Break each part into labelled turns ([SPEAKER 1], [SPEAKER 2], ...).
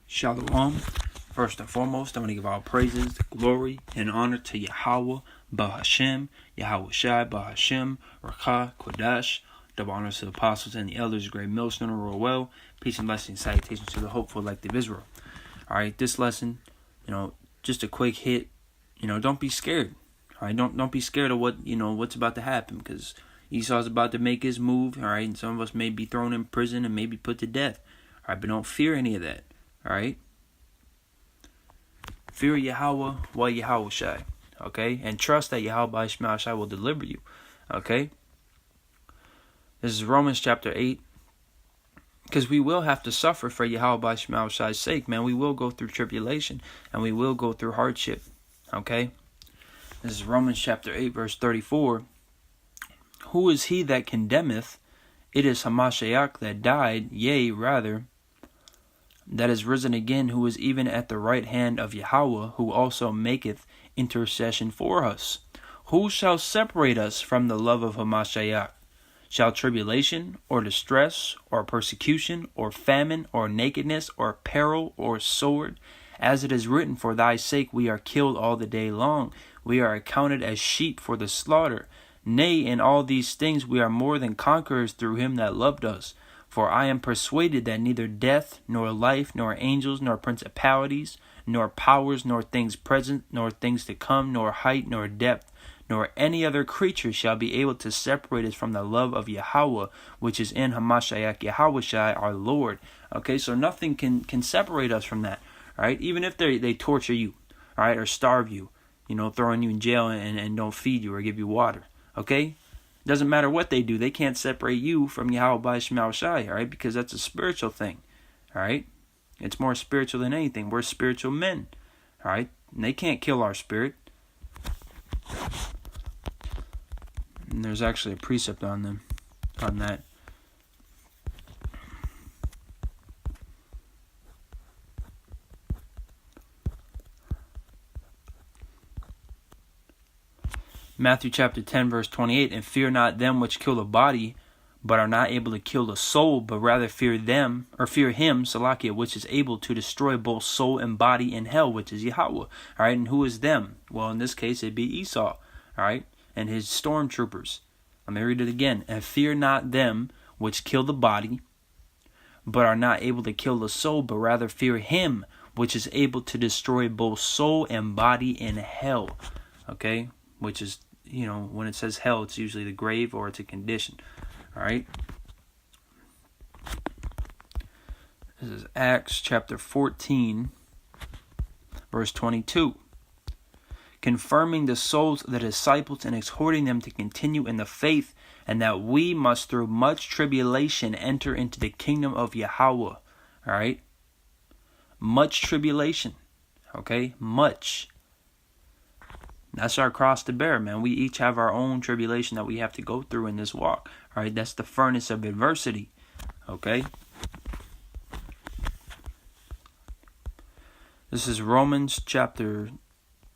[SPEAKER 1] Shalom. First and foremost, I want to give all praises, glory, and honor to Yahawah, Bahashem, Yahawashi, Bahashem, Rakah, Kodash. Double honors to the apostles and the elders, great millstone and royal well. Peace and blessings, salutations to the hopeful elect of Israel. Alright, this lesson, just a quick hit. Don't be scared. Alright, don't be scared of what's about to happen, because Esau's about to make his move. Alright, and some of us may be thrown in prison and maybe put to death. Alright, but don't fear any of that. Alright? Fear Yahawah while Yahawashi. Okay? And trust that Yahawashi will deliver you. Okay? This is Romans chapter 8. Because we will have to suffer for Yahawah's sake, man. We will go through tribulation. And we will go through hardship. Okay? This is Romans chapter 8, verse 34. Who is he that condemneth? It is Hamashiach that died, yea, rather, that is risen again, who is even at the right hand of Yahawah, who also maketh intercession for us. Who shall separate us from the love of Hamashiach? Shall tribulation, or distress, or persecution, or famine, or nakedness, or peril, or sword? As it is written, for thy sake we are killed all the day long. We are accounted as sheep for the slaughter. Nay, in all these things we are more than conquerors through him that loved us. For I am persuaded that neither death, nor life, nor angels, nor principalities, nor powers, nor things present, nor things to come, nor height, nor depth, nor any other creature shall be able to separate us from the love of Yahawah, which is in Hamashiach Yahawashi our Lord. Okay, so nothing can separate us from that. All right, even if they torture you, all right, or starve you, throwing you in jail and don't feed you or give you water. Okay. Doesn't matter what they do, they can't separate you from Yahawashi, all right? Because that's a spiritual thing, all right? It's more spiritual than anything. We're spiritual men, all right? And they can't kill our spirit. And there's actually a precept on that. Matthew chapter 10, verse 28, and fear not them which kill the body, but are not able to kill the soul, but rather fear him, Salakia, which is able to destroy both soul and body in hell, which is Yahawah. All right, and who is them? Well, in this case, it'd be Esau, all right, and his stormtroopers. Let me read it again. And fear not them which kill the body, but are not able to kill the soul, but rather fear him, which is able to destroy both soul and body in hell. Okay, which is, when it says hell, it's usually the grave or it's a condition. All right. This is Acts chapter 14, verse 22. Confirming the souls of the disciples and exhorting them to continue in the faith, and that we must through much tribulation enter into the kingdom of Yahawah. All right. Much tribulation. Okay. Much. That's our cross to bear, man. We each have our own tribulation that we have to go through in this walk. All right, that's the furnace of adversity. Okay. This is Romans chapter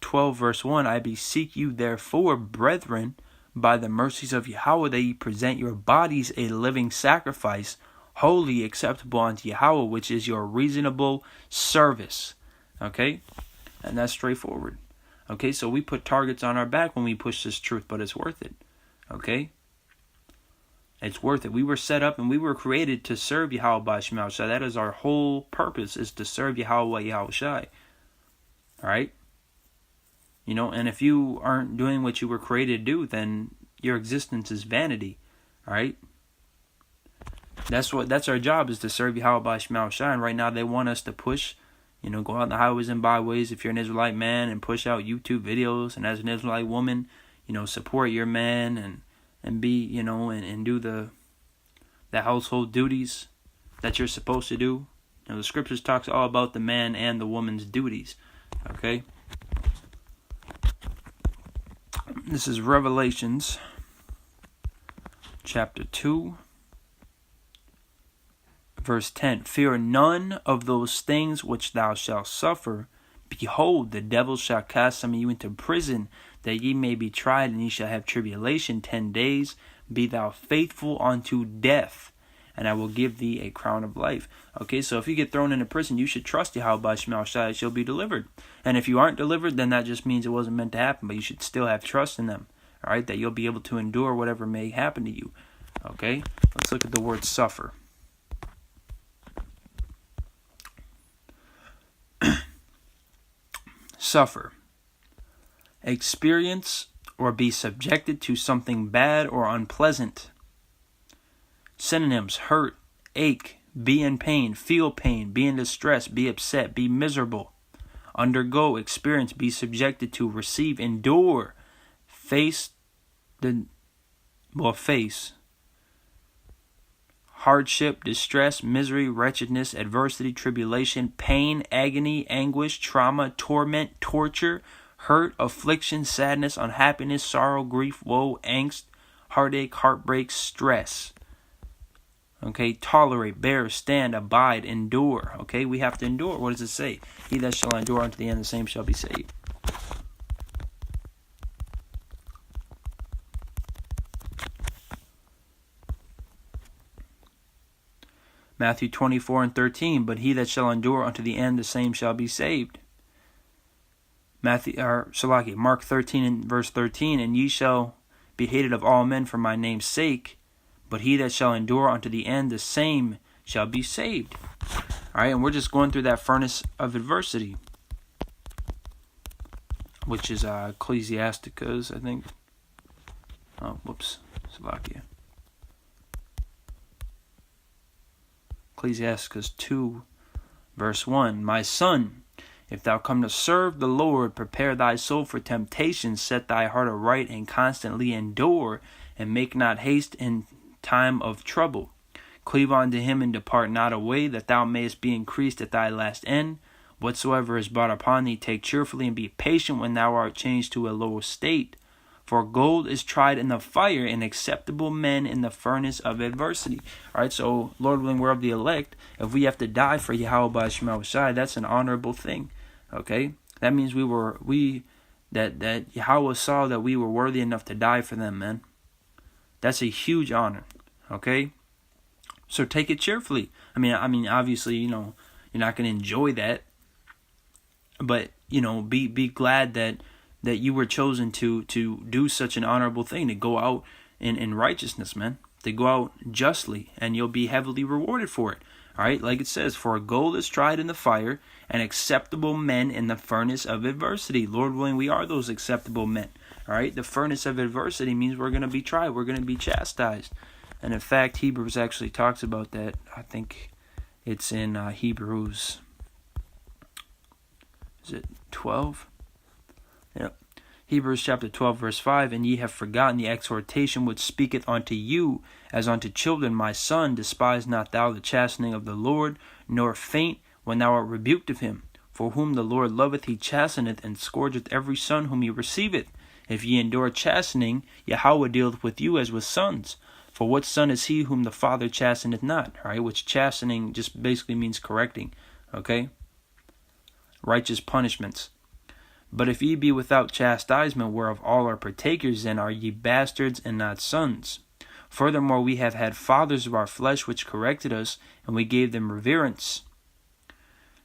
[SPEAKER 1] 12, verse 1. I beseech you, therefore, brethren, by the mercies of Yahawah, that ye present your bodies a living sacrifice, holy, acceptable unto Yahawah, which is your reasonable service. Okay, and that's straightforward. Okay, so we put targets on our back when we push this truth, but it's worth it. Okay? It's worth it. We were set up and we were created to serve Yahawashi. That is our whole purpose, is to serve Yahawah Yahawashi. Alright? And if you aren't doing what you were created to do, then your existence is vanity. Alright? That's our job, is to serve Yahawashi. And right now they want us to push, go out in the highways and byways if you're an Israelite man and push out YouTube videos. And as an Israelite woman, support your man and be, and do the household duties that you're supposed to do. The scriptures talks all about the man and the woman's duties. Okay. This is Revelations chapter 2. Verse 10, fear none of those things which thou shalt suffer. Behold, the devil shall cast some of you into prison, that ye may be tried, and ye shall have tribulation 10 days. Be thou faithful unto death, and I will give thee a crown of life. Okay, so if you get thrown into prison, you should trust Yahawah Shema Shai that you'll be delivered. And if you aren't delivered, then that just means it wasn't meant to happen, but you should still have trust in them. All right, that you'll be able to endure whatever may happen to you. Okay, let's look at the word suffer. Suffer. Experience or be subjected to something bad or unpleasant. Synonyms: hurt, ache, be in pain, feel pain, be in distress, be upset, be miserable. Undergo, experience, be subjected to, receive, endure, face, hardship, distress, misery, wretchedness, adversity, tribulation, pain, agony, anguish, trauma, torment, torture, hurt, affliction, sadness, unhappiness, sorrow, grief, woe, angst, heartache, heartbreak, stress. Okay, tolerate, bear, stand, abide, endure. Okay, we have to endure. What does it say? He that shall endure unto the end, the same shall be saved. Matthew 24:13, but he that shall endure unto the end, the same shall be saved. Mark 13 and verse 13, and ye shall be hated of all men for my name's sake, but he that shall endure unto the end, the same shall be saved. All right, and we're just going through that furnace of adversity, which is Ecclesiasticus, I think. Ecclesiasticus 2, verse 1. My son, if thou come to serve the Lord, prepare thy soul for temptation, set thy heart aright, and constantly endure, and make not haste in time of trouble. Cleave unto him, and depart not away, that thou mayest be increased at thy last end. Whatsoever is brought upon thee, take cheerfully, and be patient when thou art changed to a low estate. For gold is tried in the fire, and acceptable men in the furnace of adversity. All right, so Lord willing, we're of the elect. If we have to die for Yahawashi Shema Shai, that's an honorable thing. Okay, that means that Yahawah saw that we were worthy enough to die for them, man. That's a huge honor. Okay, so take it cheerfully. I mean, obviously, you're not going to enjoy that, but be glad that you were chosen to do such an honorable thing, to go out in righteousness, man, to go out justly, and you'll be heavily rewarded for it. All right, like it says, for gold is tried in the fire, and acceptable men in the furnace of adversity. Lord willing, we are those acceptable men. All right, the furnace of adversity means we're going to be tried, we're going to be chastised. And in fact, Hebrews actually talks about that. I think it's in Hebrews, is it 12? Yep. Hebrews chapter 12, verse 5, and ye have forgotten the exhortation which speaketh unto you as unto children. My son, despise not thou the chastening of the Lord, nor faint when thou art rebuked of him. For whom the Lord loveth he chasteneth, and scourgeth every son whom he receiveth. If ye endure chastening, Yahawah dealeth with you as with sons. For what son is he whom the Father chasteneth not? All right, which chastening just basically means correcting. Okay? Righteous punishments. But if ye be without chastisement, whereof all are partakers, then are ye bastards and not sons. Furthermore, we have had fathers of our flesh which corrected us, and we gave them reverence.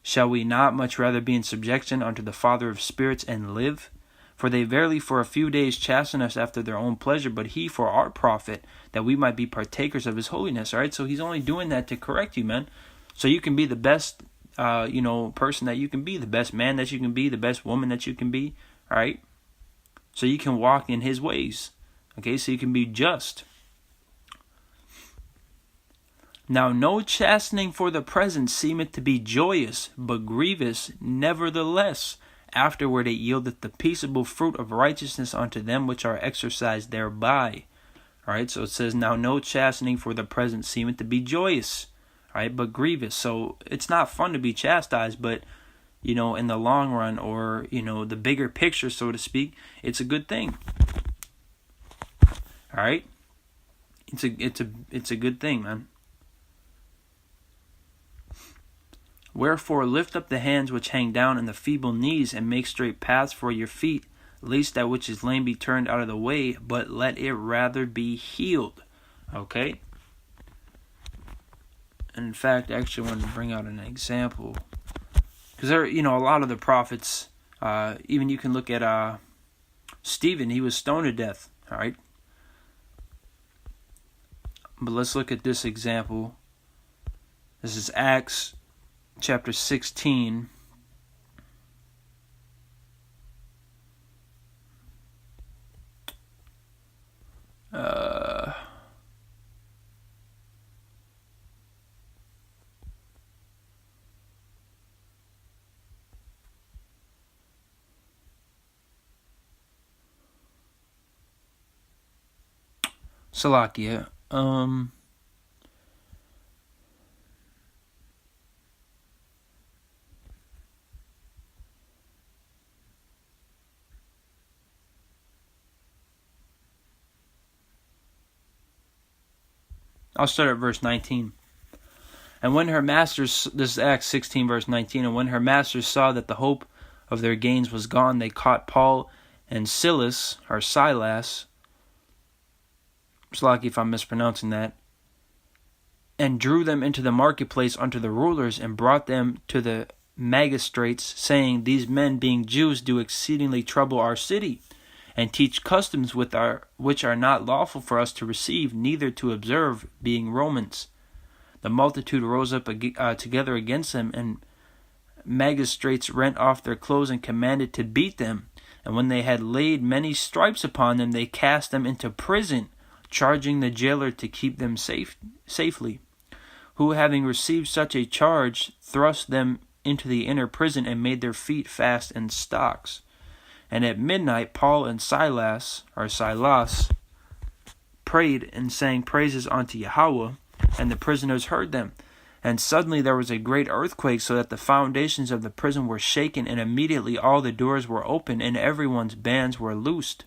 [SPEAKER 1] Shall we not much rather be in subjection unto the Father of spirits and live? For they verily for a few days chasten us after their own pleasure, but he for our profit, that we might be partakers of his holiness. All right, so he's only doing that to correct you, man. So you can be the best person that you can be, the best man that you can be, the best woman that you can be. All right, so you can walk in his ways. Okay, so you can be just. Now no chastening for the present seemeth to be joyous, but grievous nevertheless. Afterward it yieldeth the peaceable fruit of righteousness unto them which are exercised thereby. All right, so it says, now no chastening for the present seemeth to be joyous, all right, but grievous. So it's not fun to be chastised, but in the long run, or the bigger picture, so to speak, it's a good thing. All right, it's a good thing, man. Wherefore lift up the hands which hang down and the feeble knees, and make straight paths for your feet, lest that which is lame be turned out of the way, but let it rather be healed. Okay? in fact, I actually wanted to bring out an example. Because there, a lot of the prophets, even you can look at Stephen, he was stoned to death, all right? But let's look at this example. This is Acts chapter 16. Salakia. I'll start at verse 19. And when her masters, this is Acts 16 verse 19, and when her masters saw that the hope of their gains was gone, they caught Paul and Silas, or Silas, it's lucky if I'm mispronouncing that, and drew them into the marketplace unto the rulers, and brought them to the magistrates, saying, These men, being Jews, do exceedingly trouble our city, and teach customs which are not lawful for us to receive, neither to observe, being Romans. The multitude rose up together against them, and magistrates rent off their clothes and commanded to beat them. And when they had laid many stripes upon them, they cast them into prison, charging the jailer to keep them safely, who, having received such a charge, thrust them into the inner prison, and made their feet fast in stocks. And at midnight Paul and Silas, prayed and sang praises unto Yahawah, and the prisoners heard them. And suddenly there was a great earthquake, so that the foundations of the prison were shaken, and immediately all the doors were opened, and everyone's bands were loosed.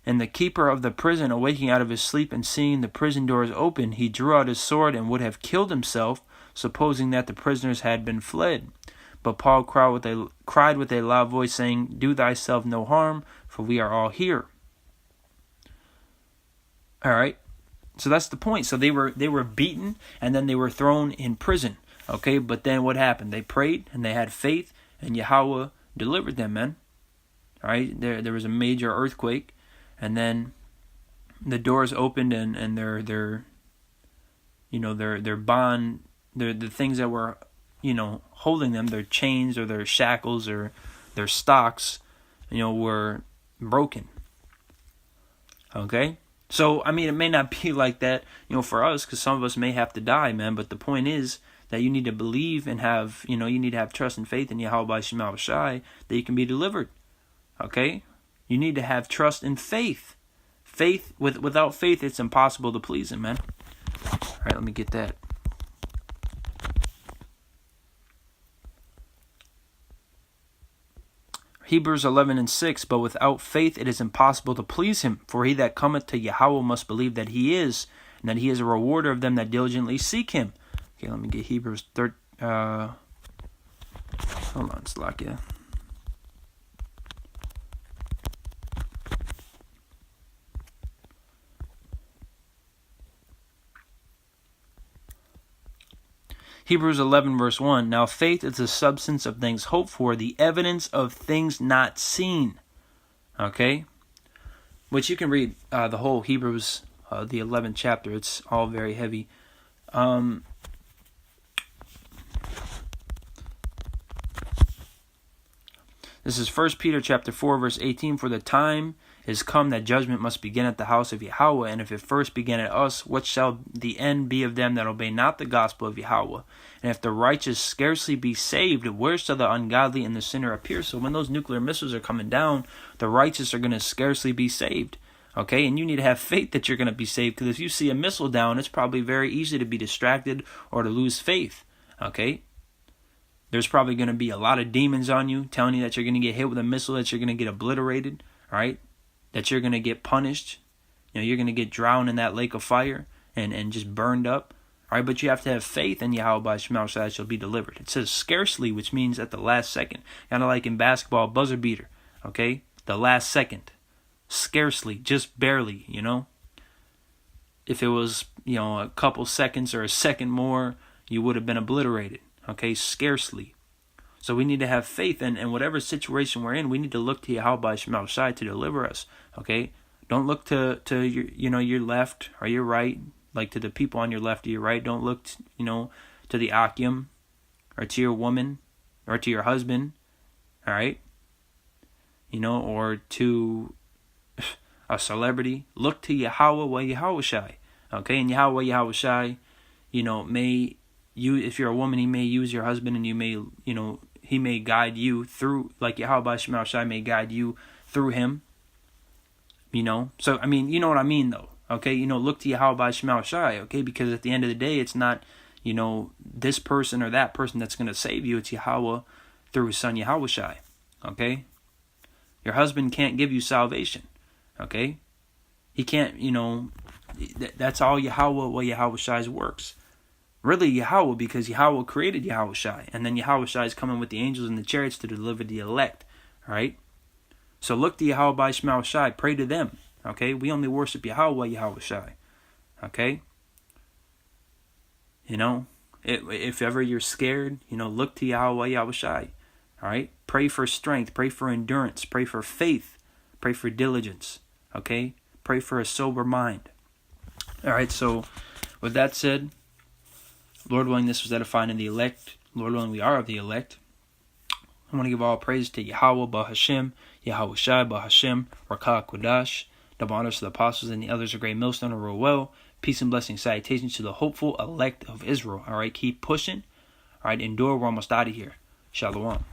[SPEAKER 1] And the keeper of the prison, awaking out of his sleep and seeing the prison doors open, he drew out his sword and would have killed himself, supposing that the prisoners had been fled. But Paul cried with a loud voice, saying, Do thyself no harm, for we are all here. All right. So that's the point. So they were beaten, and then they were thrown in prison. Okay, but then what happened? They prayed, and they had faith, and Yahawah delivered them, man. All right. There was a major earthquake, and then the doors opened, and their bond, the things that were holding them, their chains or their shackles or their stocks, were broken. Okay? So, it may not be like that, for us, because some of us may have to die, man, but the point is that you need to believe and have, you need to have trust and faith in Yahawashi that you can be delivered. Okay? You need to have trust and faith. Without faith, it's impossible to please Him, man. All right, let me get that. Hebrews 11:6, but without faith it is impossible to please Him. For he that cometh to Yahawah must believe that He is, and that He is a rewarder of them that diligently seek Him. Okay, let me get Hebrews 13. Hold on, Slakia. Hebrews 11 verse 1. Now faith is the substance of things hoped for, the evidence of things not seen. Okay? Which you can read the whole Hebrews, the 11th chapter. It's all very heavy. This is 1 Peter chapter 4 verse 18. For the time is come that judgment must begin at the house of Yahawah, and if it first begin at us, what shall the end be of them that obey not the gospel of Yahawah? And if the righteous scarcely be saved, where shall the ungodly and the sinner appear? So when those nuclear missiles are coming down, the righteous are going to scarcely be saved. Okay, and you need to have faith that you're going to be saved, because if you see a missile down, it's probably very easy to be distracted or to lose faith. Okay? There's probably going to be a lot of demons on you telling you that you're going to get hit with a missile, that you're going to get obliterated, right? That you're going to get punished. You're going to get drowned in that lake of fire and just burned up. All right, but you have to have faith in Yahawashi that shall be delivered. It says scarcely, which means at the last second. Kind of like in basketball, buzzer beater. Okay? The last second. Scarcely, just barely, if it was, a couple seconds or a second more, you would have been obliterated. Okay, scarcely. So we need to have faith, and whatever situation we're in, we need to look to Yahawah Shema Shai to deliver us. Okay, don't look to your your left or your right, like to the people on your left or your right. Don't look to the Akim or to your woman or to your husband. All right, or to a celebrity. Look to Yahawah Yahawashi. Okay, and Yahawah Yahawashi, may you, if you're a woman, he may use your husband, and you may, he may guide you through, like Yahawah Shema Shai may guide you through him. So I mean, you know what I mean, though. Okay, look to Yahawah Shema Shai. Okay, because at the end of the day, it's not, this person or that person that's going to save you. It's Yahawah through his son Yahawashi. Okay, your husband can't give you salvation. Okay, he can't. That's all Yahawah Yahawashi's works. Really Yahawah, because Yahawah created Yahawashi, and then Yahawashi is coming with the angels and the chariots to deliver the elect. All right. So look to Yahawah Shema Shai, pray to them. Okay, we only worship Yahawah Yahawashi. Okay. If ever you're scared, look to Yahawah Yahawashi. All right. Pray for strength. Pray for endurance. Pray for faith. Pray for diligence. Okay. Pray for a sober mind. All right. So, with that said, Lord willing, this was edifying in the elect. Lord willing, we are of the elect. I want to give all praise to Yahawah Bahashem, Yahawashi Bahashem, Rakah Kodash, double honors to the apostles and the elders of Great Millstone who rule well. Peace and blessing, salutations to the hopeful elect of Israel. All right, keep pushing. All right, endure. We're almost out of here. Shalom.